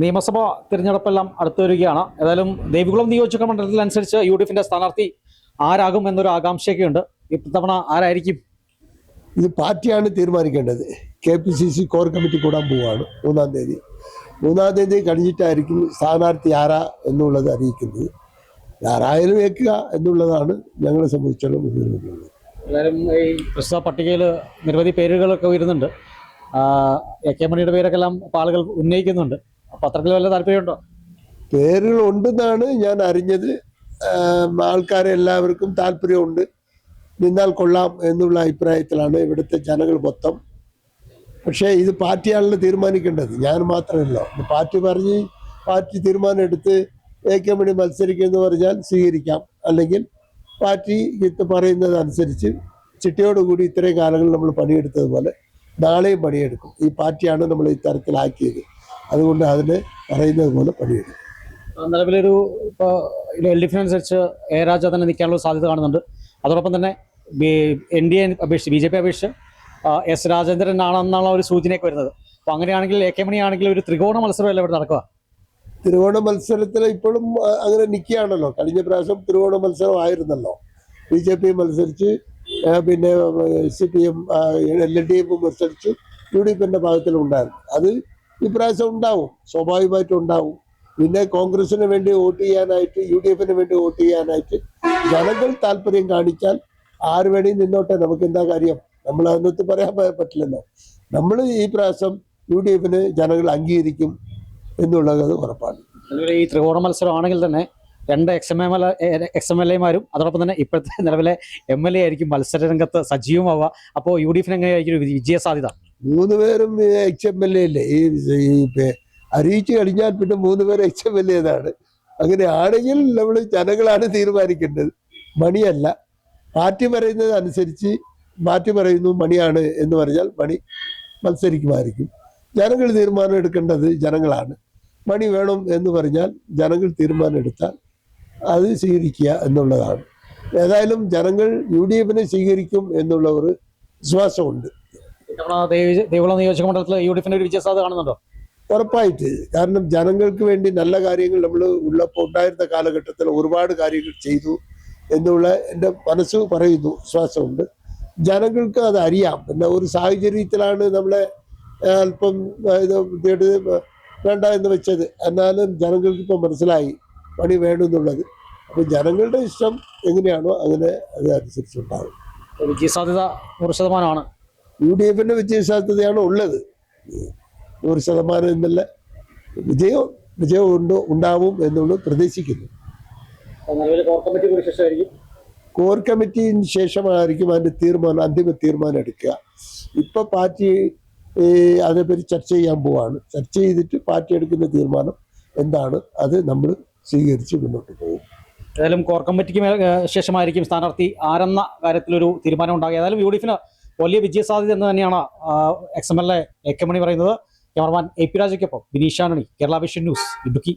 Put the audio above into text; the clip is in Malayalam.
നിയമസഭാ തിരഞ്ഞെടുപ്പെല്ലാം അടുത്തു വരികയാണ്. ഏതായാലും ദേവികുളം നിയോജക മണ്ഡലത്തിലനുസരിച്ച് UDFന്റെ സ്ഥാനാർത്ഥി ആരാകും എന്നൊരു ആകാംക്ഷയൊക്കെയുണ്ട്. ഇത്തവണ ആരായിരിക്കും? ഇത് പാർട്ടിയാണ് തീരുമാനിക്കേണ്ടത്. KPCC കോർ കമ്മിറ്റി കൂടാൻ പോവുകയാണ് 3-ാം തീയതി. 3-ാം തീയതി കഴിഞ്ഞിട്ടായിരിക്കും സ്ഥാനാർത്ഥി ആരാ എന്നുള്ളത് അറിയിക്കുന്നത്. ആരായാലും വെക്കുക എന്നുള്ളതാണ് ഞങ്ങളെ സംബന്ധിച്ചുള്ള മുൻഗണനയുള്ളത്. ഏതായാലും ഈ പ്രസ്തുത പട്ടികയിൽ നിരവധി പേരുകളൊക്കെ വരുന്നുണ്ട്. AK മണിയുടെ പേരൊക്കെ എല്ലാം ആളുകൾ ഉന്നയിക്കുന്നുണ്ട്. അപ്പോൾ അത്രയ്ക്ക് വല്ല താല്പര്യമുണ്ടോ? പേരുകൾ ഉണ്ടെന്നാണ് ഞാൻ അറിഞ്ഞത്. ആൾക്കാരെ എല്ലാവർക്കും താല്പര്യമുണ്ട്. നിന്നാൽ കൊള്ളാം എന്നുള്ള അഭിപ്രായത്തിലാണ് ഇവിടുത്തെ ജനങ്ങൾ മൊത്തം. പക്ഷേ ഇത് പാർട്ടിയാണല്ലോ തീരുമാനിക്കേണ്ടത്, ഞാൻ മാത്രമല്ല. പാർട്ടി തീരുമാനം എടുത്ത് AK മണി മത്സരിക്കുമെന്ന് പറഞ്ഞാൽ സ്വീകരിക്കാം. അല്ലെങ്കിൽ പാർട്ടി പറയുന്നതനുസരിച്ച് ചിട്ടയോടുകൂടി ഇത്രയും കാലങ്ങൾ നമ്മൾ പണിയെടുത്തതുപോലെ നാളെയും പണിയെടുക്കും. ഈ പാർട്ടിയാണ് നമ്മൾ ഇത്തരത്തിലാക്കിയത്. അതുകൊണ്ട് അതിന് പറയുന്നത് പോലെ പണിയെടുക്കും. നിലവിലൊരു ഇപ്പോൾ LDF അനുസരിച്ച് A രാജ തന്നെ നിൽക്കാനുള്ള സാധ്യത കാണുന്നുണ്ട്. അതോടൊപ്പം തന്നെ NDA അപേക്ഷിച്ച് BJP അപേക്ഷിച്ച് S രാജേന്ദ്രൻ ആണെന്നുള്ള ഒരു സൂചനയൊക്കെ വരുന്നത്. അപ്പോൾ അങ്ങനെയാണെങ്കിൽ AK മണി ആണെങ്കിൽ ഒരു ത്രികോണ മത്സരമല്ല ഇവിടെ നടക്കുക. ത്രികോണ മത്സരത്തിൽ ഇപ്പോഴും അങ്ങനെ നിൽക്കുകയാണല്ലോ. കഴിഞ്ഞ പ്രാവശ്യം ത്രികോണ മത്സരം ആയിരുന്നല്ലോ. BJP മത്സരിച്ച്, പിന്നെ CPM LDF മത്സരിച്ച്, UDFന്റെ ഭാഗത്തിലുണ്ടായിരുന്നു. അത് ഇപ്രാവശ്യം ഉണ്ടാവും, സ്വാഭാവികമായിട്ടും ഉണ്ടാവും. പിന്നെ കോൺഗ്രസിന് വേണ്ടി വോട്ട് ചെയ്യാനായിട്ട്, UDFന് വേണ്ടി വോട്ട് ചെയ്യാനായിട്ട് ജനങ്ങൾ താല്പര്യം കാണിച്ചാൽ ആര് വേണി നിന്നോട്ടെ, നമുക്ക് എന്താ കാര്യം? നമ്മൾ അന്നത്തെ പറയാൻ പറ്റില്ലല്ലോ. നമ്മൾ ഈ പ്രാവശ്യം UDFന് ജനങ്ങൾ അംഗീകരിക്കും എന്നുള്ളത് ഉറപ്പാണ്. ഈ ത്രികോണ മത്സരമാണെങ്കിൽ തന്നെ 2 XMLA-മാരും അതോടൊപ്പം തന്നെ ഇപ്പോഴത്തെ നിലവിലെ MLA ആയിരിക്കും മത്സര രംഗത്ത് സജീവമാവുക. അപ്പോൾ UDFന് എങ്ങനെയായിരിക്കും വിജയ സാധ്യത? 3 പേരും XMLA അല്ലേ. ഈ അറിയിച്ചു കഴിഞ്ഞാൽ പിന്നെ 3 പേര് XMLA-താണ്. അങ്ങനെ ആണെങ്കിൽ നമ്മൾ ജനങ്ങളാണ് തീരുമാനിക്കേണ്ടത്, മണിയല്ല. പാർട്ടി പറയുന്നത് അനുസരിച്ച് പാർട്ടി പറയുന്നു മണിയാണ് എന്ന് പറഞ്ഞാൽ മണി മത്സരിക്കുമായിരിക്കും. ജനങ്ങൾ തീരുമാനം എടുക്കേണ്ടത് ജനങ്ങളാണ്. മണി വേണം എന്ന് പറഞ്ഞാൽ ജനങ്ങൾ തീരുമാനം എടുത്താൽ അത് സ്വീകരിക്കുക എന്നുള്ളതാണ്. ഏതായാലും ജനങ്ങൾ UDFനെ സ്വീകരിക്കും എന്നുള്ള ഒരു വിശ്വാസമുണ്ട്. ദേവികുളം നിയോജക മണ്ഡലത്തിൽ UDFന്റെ ഒരു വിജയസാധ്യത കാണുന്നുണ്ടോ? ഉറപ്പായിട്ട്. കാരണം ജനങ്ങൾക്ക് വേണ്ടി നല്ല കാര്യങ്ങൾ നമ്മൾ ഉണ്ടായിരുന്ന കാലഘട്ടത്തിൽ ഒരുപാട് കാര്യങ്ങൾ ചെയ്തു എന്നുള്ള എൻ്റെ മനസ്സ് പറയുന്നു, വിശ്വാസമുണ്ട്. ജനങ്ങൾക്ക് അത് അറിയാം. പിന്നെ ഒരു സാഹചര്യത്തിലാണ് നമ്മളെ അല്പം ഇത് വേണ്ട എന്ന് വെച്ചത്. എന്നാലും ജനങ്ങൾക്ക് ഇപ്പം മനസ്സിലായി പണി വേണമെന്നുള്ളത്. അപ്പം ജനങ്ങളുടെ ഇഷ്ടം എങ്ങനെയാണോ അങ്ങനെ അത് അനുസരിച്ചുണ്ടാകും. വിജയസാധ്യത 100%. UDFന്റെ വിജയസാധ്യതയാണ് ഉള്ളത്. 100% എന്നല്ല, വിജയം ഉണ്ടാവും എന്നുള്ളത് പ്രതീക്ഷിക്കുന്നു. കോർ കമ്മിറ്റിന് ശേഷമായിരിക്കും അതിൻ്റെ അന്തിമ തീരുമാനം എടുക്കുക. ഇപ്പൊ പാർട്ടി അതേപറ്റി ചർച്ച ചെയ്യാൻ പോവാണ്. ചർച്ച ചെയ്തിട്ട് പാർട്ടി എടുക്കുന്ന തീരുമാനം എന്താണ് അത് നമ്മൾ സ്വീകരിച്ച് മുന്നോട്ട് പോകും. ഏതായാലും കോർ കമ്മിറ്റിക്ക് ശേഷമായിരിക്കും സ്ഥാനാർത്ഥി ആരെന്ന കാര്യത്തിലൊരു തീരുമാനം ഉണ്ടാകുക. ഏതായാലും UDFന് വലിയ വിജയസാധ്യത എന്ന് തന്നെയാണ് XMLA AK മണി പറയുന്നത്. ക്യാമറമാൻ AP രാജയ്ക്കൊപ്പം ബിനീഷ് ആന്റണി, കേരള വിഷൻ ന്യൂസ്, ഇടുക്കി.